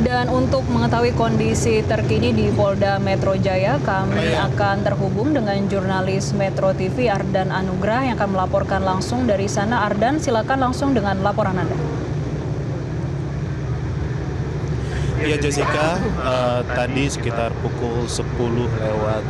Dan untuk mengetahui kondisi terkini di Polda Metro Jaya, kami akan terhubung dengan jurnalis Metro TV Ardan Anugrah yang akan melaporkan langsung dari sana. Ardan, silakan langsung dengan laporan Anda. Ya Jessica, tadi sekitar pukul 10 lewat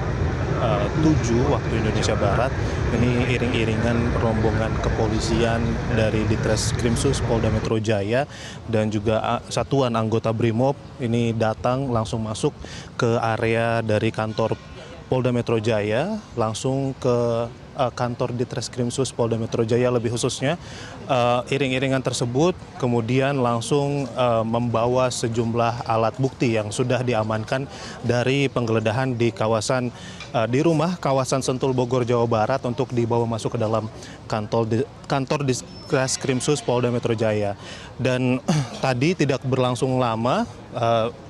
7 waktu Indonesia Barat, ini iring-iringan rombongan kepolisian dari Ditreskrimsus Polda Metro Jaya dan juga satuan anggota Brimob ini datang langsung masuk ke area dari kantor Polda Metro Jaya, langsung ke kantor Ditreskrimsus Polda Metro Jaya lebih khususnya. Iring-iringan tersebut kemudian langsung membawa sejumlah alat bukti yang sudah diamankan dari penggeledahan di kawasan di rumah kawasan Sentul Bogor Jawa Barat untuk dibawa masuk ke dalam kantor Ditreskrimsus Polda Metro Jaya. Dan tadi tidak berlangsung lama,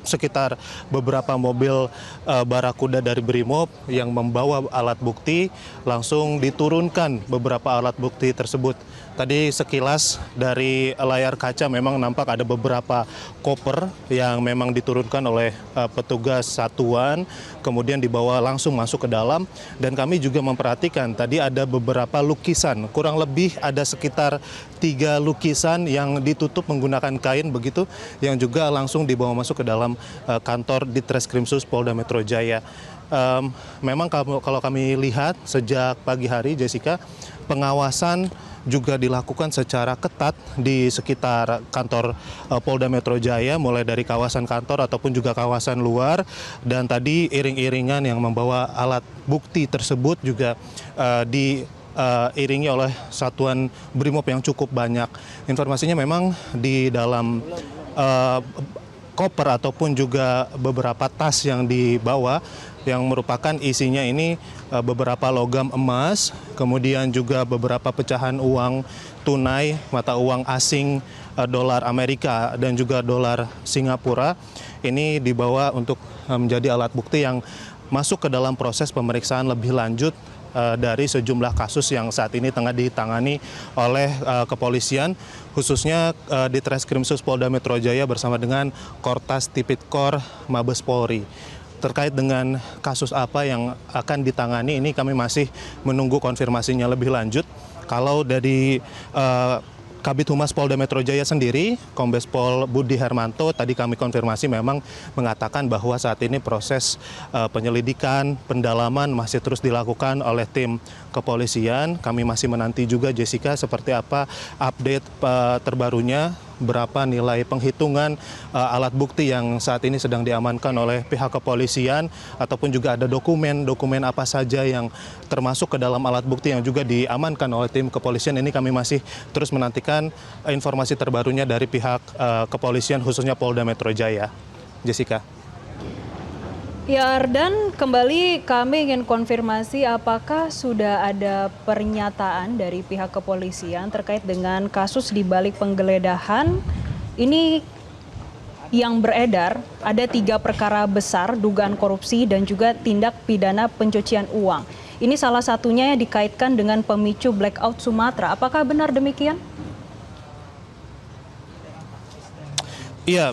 sekitar beberapa mobil barakuda dari Brimob yang membawa alat bukti langsung diturunkan beberapa alat bukti tersebut. Tadi sekilas dari layar kaca memang nampak ada beberapa koper yang memang diturunkan oleh petugas satuan, kemudian dibawa langsung masuk ke dalam. Dan kami juga memperhatikan tadi ada beberapa lukisan, kurang lebih ada sekitar 3 lukisan yang ditutup menggunakan kain begitu, yang juga langsung dibawa masuk ke dalam kantor Ditreskrimsus Polda Metro Jaya. Memang kalau kami lihat sejak pagi hari, Jessica, pengawasan juga dilakukan secara ketat di sekitar kantor Polda Metro Jaya, mulai dari kawasan kantor ataupun juga kawasan luar. Dan tadi iring-iringan yang membawa alat bukti tersebut juga diiringi oleh satuan Brimob yang cukup banyak. Informasinya memang di dalam koper ataupun juga beberapa tas yang dibawa, yang merupakan isinya ini beberapa logam emas, kemudian juga beberapa pecahan uang tunai, mata uang asing, dolar Amerika dan juga dolar Singapura. Ini dibawa untuk menjadi alat bukti yang masuk ke dalam proses pemeriksaan lebih lanjut dari sejumlah kasus yang saat ini tengah ditangani oleh kepolisian, khususnya Ditreskrimsus Polda Metro Jaya bersama dengan Kortas Tipikor Mabes Polri. Terkait dengan kasus apa yang akan ditangani, ini kami masih menunggu konfirmasinya lebih lanjut. Kalau dari Kabid Humas Polda Metro Jaya sendiri, Kombes Pol Budi Hermanto, tadi kami konfirmasi memang mengatakan bahwa saat ini proses penyelidikan, pendalaman masih terus dilakukan oleh tim kepolisian. Kami masih menanti juga, Jessica, seperti apa update terbarunya, berapa nilai penghitungan alat bukti yang saat ini sedang diamankan oleh pihak kepolisian, ataupun juga ada dokumen apa saja yang termasuk ke dalam alat bukti yang juga diamankan oleh tim kepolisian. Ini kami masih terus menantikan informasi terbarunya dari pihak kepolisian, khususnya Polda Metro Jaya. Jessica. Ya Ardan, kembali kami ingin konfirmasi apakah sudah ada pernyataan dari pihak kepolisian terkait dengan kasus di balik penggeledahan ini yang beredar, ada 3 perkara besar, dugaan korupsi dan juga tindak pidana pencucian uang. Ini salah satunya yang dikaitkan dengan pemicu blackout Sumatera. Apakah benar demikian? Iya,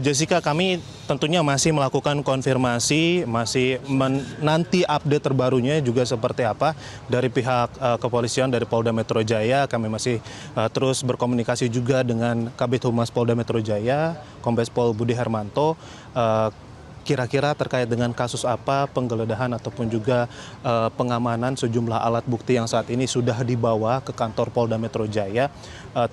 Jessica, kami tentunya masih melakukan konfirmasi, masih menanti update terbarunya juga seperti apa dari pihak kepolisian, dari Polda Metro Jaya. Kami masih terus berkomunikasi juga dengan Kabid Humas Polda Metro Jaya, Kombes Pol Budi Hermanto. Kira-kira terkait dengan kasus apa penggeledahan ataupun juga pengamanan sejumlah alat bukti yang saat ini sudah dibawa ke kantor Polda Metro Jaya.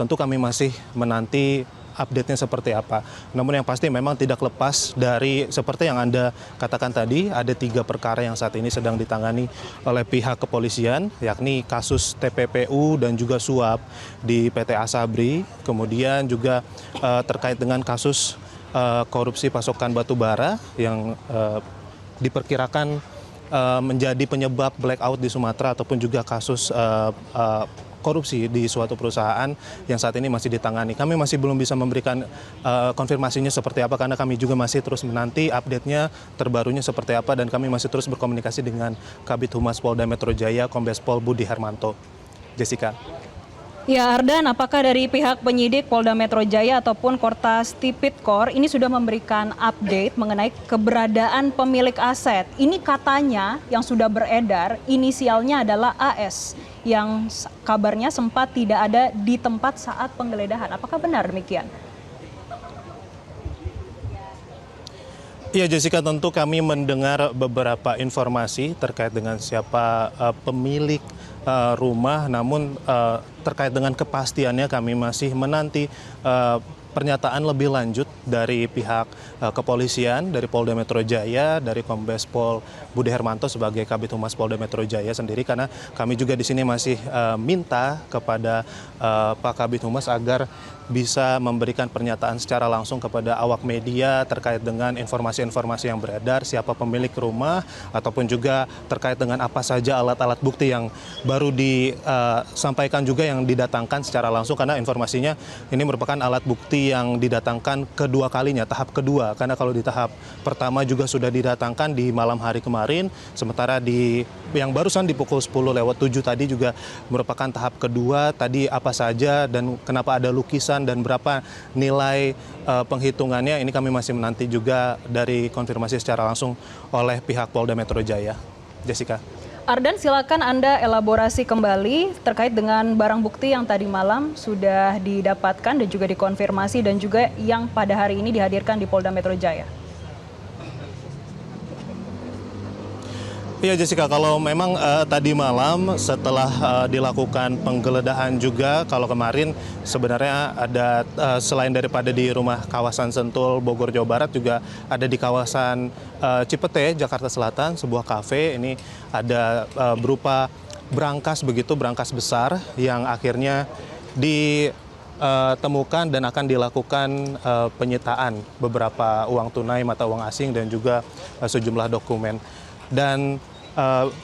Tentu kami masih menanti update-nya seperti apa. Namun yang pasti memang tidak lepas dari seperti yang Anda katakan tadi, ada 3 perkara yang saat ini sedang ditangani oleh pihak kepolisian, yakni kasus TPPU dan juga suap di PT Asabri, kemudian juga terkait dengan kasus korupsi pasokan batu bara yang diperkirakan menjadi penyebab blackout di Sumatera, ataupun juga kasus korupsi di suatu perusahaan yang saat ini masih ditangani. Kami masih belum bisa memberikan konfirmasinya seperti apa, karena kami juga masih terus menanti update-nya terbarunya seperti apa, dan kami masih terus berkomunikasi dengan Kabid Humas Polda Metro Jaya, Kombes Pol Budi Hermanto. Jessica. Ya Ardan, apakah dari pihak penyidik Polda Metro Jaya ataupun Kortas Tipikor ini sudah memberikan update mengenai keberadaan pemilik aset? Ini katanya yang sudah beredar inisialnya adalah AS yang kabarnya sempat tidak ada di tempat saat penggeledahan. Apakah benar demikian? Iya Jessica, tentu kami mendengar beberapa informasi terkait dengan siapa pemilik rumah, namun terkait dengan kepastiannya kami masih menanti pernyataan lebih lanjut dari pihak kepolisian, dari Polda Metro Jaya, dari Kombes Pol Budi Hermanto sebagai Kabid Humas Polda Metro Jaya sendiri, karena kami juga di sini masih minta kepada Pak Kabid Humas agar bisa memberikan pernyataan secara langsung kepada awak media terkait dengan informasi-informasi yang beredar, siapa pemilik rumah, ataupun juga terkait dengan apa saja alat-alat bukti yang baru disampaikan juga yang didatangkan secara langsung, karena informasinya ini merupakan alat bukti yang didatangkan kedua kalinya, tahap kedua, karena kalau di tahap pertama juga sudah didatangkan di malam hari kemarin, sementara di yang barusan di pukul 10:07 tadi juga merupakan tahap kedua, tadi apa saja dan kenapa ada lukisan dan berapa nilai penghitungannya, ini kami masih menanti juga dari konfirmasi secara langsung oleh pihak Polda Metro Jaya. Jessica. Ardan, silakan Anda elaborasi kembali terkait dengan barang bukti yang tadi malam sudah didapatkan dan juga dikonfirmasi dan juga yang pada hari ini dihadirkan di Polda Metro Jaya. Iya Jessica, kalau memang tadi malam setelah dilakukan penggeledahan juga, kalau kemarin sebenarnya ada selain daripada di rumah kawasan Sentul Bogor Jawa Barat, juga ada di kawasan Cipete Jakarta Selatan, sebuah kafe. Ini ada berupa brankas besar yang akhirnya ditemukan dan akan dilakukan penyitaan beberapa uang tunai, mata uang asing dan juga sejumlah dokumen. Dan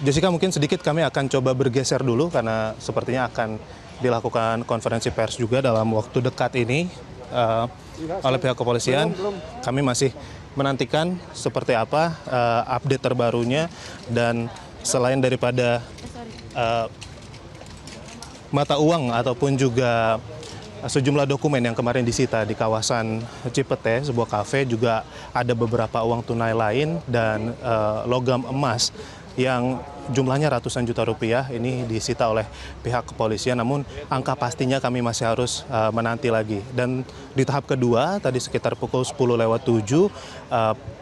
Jessica, mungkin sedikit kami akan coba bergeser dulu karena sepertinya akan dilakukan konferensi pers juga dalam waktu dekat ini oleh pihak kepolisian. Kami masih menantikan seperti apa update terbarunya, dan selain daripada mata uang ataupun juga sejumlah dokumen yang kemarin disita di kawasan Cipete, sebuah kafe, juga ada beberapa uang tunai lain dan logam emas yang jumlahnya ratusan juta rupiah ini disita oleh pihak kepolisian. Namun angka pastinya kami masih harus menanti lagi. Dan di tahap kedua, tadi sekitar pukul 10:07,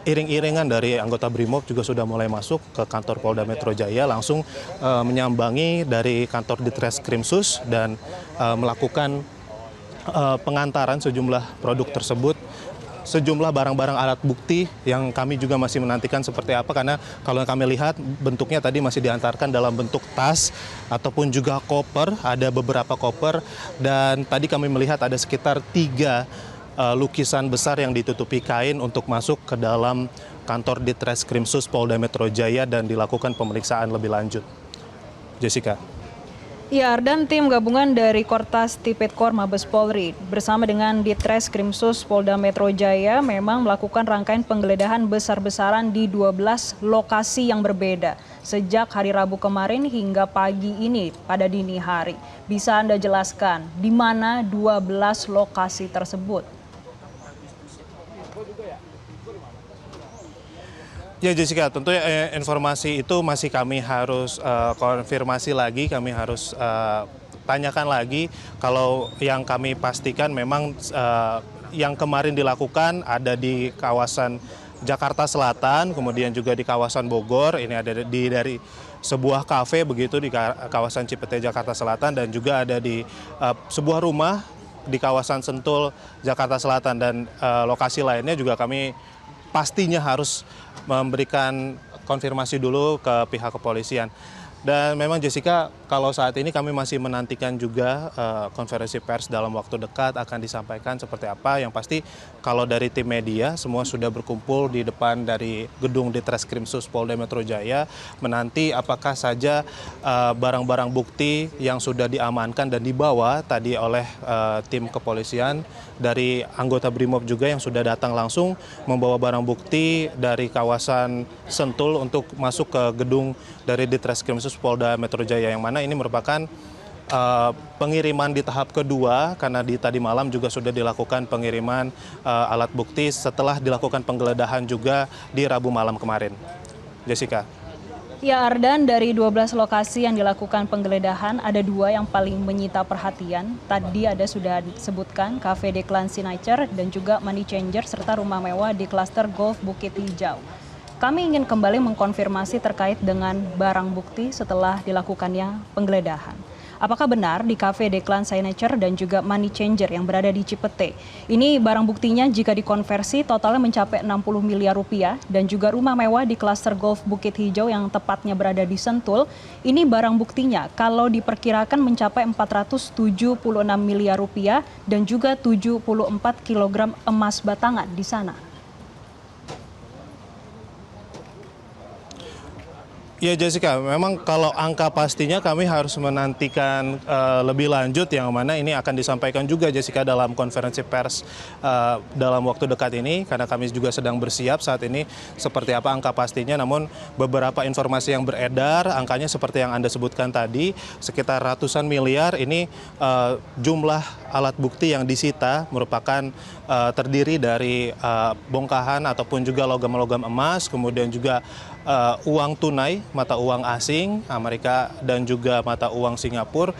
iring-iringan dari anggota Brimob juga sudah mulai masuk ke kantor Polda Metro Jaya, langsung menyambangi dari kantor Ditreskrimsus dan melakukan pengantaran sejumlah produk tersebut, sejumlah barang-barang alat bukti yang kami juga masih menantikan seperti apa, karena kalau kami lihat bentuknya tadi masih diantarkan dalam bentuk tas ataupun juga koper, ada beberapa koper, dan tadi kami melihat ada sekitar 3 lukisan besar yang ditutupi kain untuk masuk ke dalam kantor Ditreskrimsus Polda Metro Jaya dan dilakukan pemeriksaan lebih lanjut. Jessica. Ya Ardan, tim gabungan dari Kortas Tipikor Mabes Polri bersama dengan Ditreskrimsus Polda Metro Jaya memang melakukan rangkaian penggeledahan besar-besaran di 12 lokasi yang berbeda sejak hari Rabu kemarin hingga pagi ini pada dini hari. Bisa Anda jelaskan di mana 12 lokasi tersebut? Ya Jessica, tentu informasi itu masih kami harus konfirmasi lagi, kami harus tanyakan lagi. Kalau yang kami pastikan memang yang kemarin dilakukan ada di kawasan Jakarta Selatan, kemudian juga di kawasan Bogor, ini ada dari sebuah kafe begitu di kawasan Cipete Jakarta Selatan, dan juga ada di sebuah rumah di kawasan Sentul Jakarta Selatan, dan lokasi lainnya juga kami pastinya harus memberikan konfirmasi dulu ke pihak kepolisian. Dan memang Jessica, kalau saat ini kami masih menantikan juga konferensi pers dalam waktu dekat akan disampaikan seperti apa. Yang pasti kalau dari tim media semua sudah berkumpul di depan dari gedung Ditreskrimsus Polda Metro Jaya menanti apakah saja barang-barang bukti yang sudah diamankan dan dibawa tadi oleh tim kepolisian, dari anggota Brimob juga yang sudah datang langsung membawa barang bukti dari kawasan Sentul untuk masuk ke gedung dari Ditreskrimsus Polda Metro Jaya, yang mana ini merupakan pengiriman di tahap kedua, karena di tadi malam juga sudah dilakukan pengiriman alat bukti setelah dilakukan penggeledahan juga di Rabu malam kemarin. Jessica. Ya Ardan, dari 12 lokasi yang dilakukan penggeledahan, ada 2 yang paling menyita perhatian. Tadi sudah disebutkan Cafe Declan Signature dan juga Money Changer serta rumah mewah di klaster Golf Bukit Hijau. Kami ingin kembali mengkonfirmasi terkait dengan barang bukti setelah dilakukannya penggeledahan. Apakah benar di Cafe Declan Signature dan juga Money Changer yang berada di Cipete, ini barang buktinya jika dikonversi totalnya mencapai 60 miliar rupiah, dan juga rumah mewah di klaster Golf Bukit Hijau yang tepatnya berada di Sentul, ini barang buktinya kalau diperkirakan mencapai 476 miliar rupiah dan juga 74 kilogram emas batangan di sana. Ya Jessica, memang kalau angka pastinya kami harus menantikan lebih lanjut, yang mana ini akan disampaikan juga Jessica dalam konferensi pers dalam waktu dekat ini, karena kami juga sedang bersiap saat ini seperti apa angka pastinya. Namun beberapa informasi yang beredar, angkanya seperti yang Anda sebutkan tadi, sekitar ratusan miliar. Ini jumlah alat bukti yang disita merupakan terdiri dari bongkahan ataupun juga logam-logam emas, kemudian juga uang tunai, mata uang asing Amerika dan juga mata uang Singapura,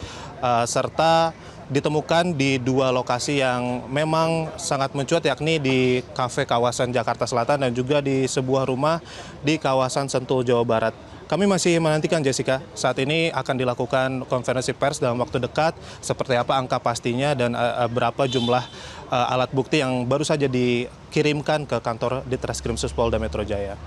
serta ditemukan di 2 lokasi yang memang sangat mencuat, yakni di kafe kawasan Jakarta Selatan dan juga di sebuah rumah di kawasan Sentul, Jawa Barat. Kami masih menantikan Jessica, saat ini akan dilakukan konferensi pers dalam waktu dekat seperti apa angka pastinya dan berapa jumlah alat bukti yang baru saja dikirimkan ke kantor Ditreskrim Suspolda Metro Jaya.